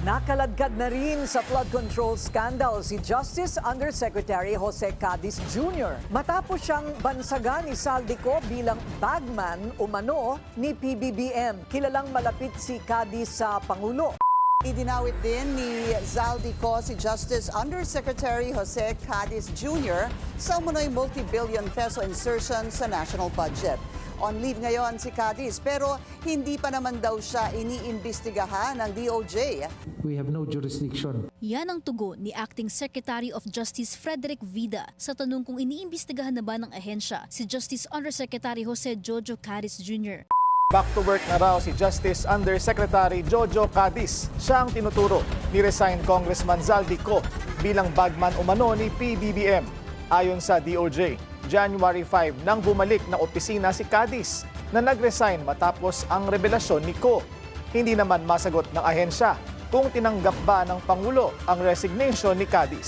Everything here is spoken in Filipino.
Nakaladkad na rin sa flood control scandal si Justice Undersecretary Jose Cadiz Jr. Matapos siyang bansagan ni Saldico bilang bagman umano ni PBBM. Kilalang malapit si Cadiz sa Pangulo. Idinawit din ni Zaldico si Justice Undersecretary Jose Cadiz Jr. sa umano'y multi-billion peso insertion sa national budget. On leave ngayon si Cadiz pero hindi pa naman daw siya iniimbestigahan ng DOJ. We have no jurisdiction. Yan ang tugon ni Acting Secretary of Justice Frederick Vida sa tanong kung iniimbestigahan na ba ng ahensya si Justice Undersecretary Jose Jojo Cadiz Jr. Back to work na raw si Justice Undersecretary Jojo Cadiz. Siya ang tinuturo ni resigned Congressman Zaldico bilang bagman umano ni PBBM. Ayon sa DOJ, January 5 nang bumalik na opisina si Cadiz na nag-resign matapos ang revelasyon ni Co. Hindi naman masagot ng ahensya kung tinanggap ba ng Pangulo ang resignation ni Cadiz.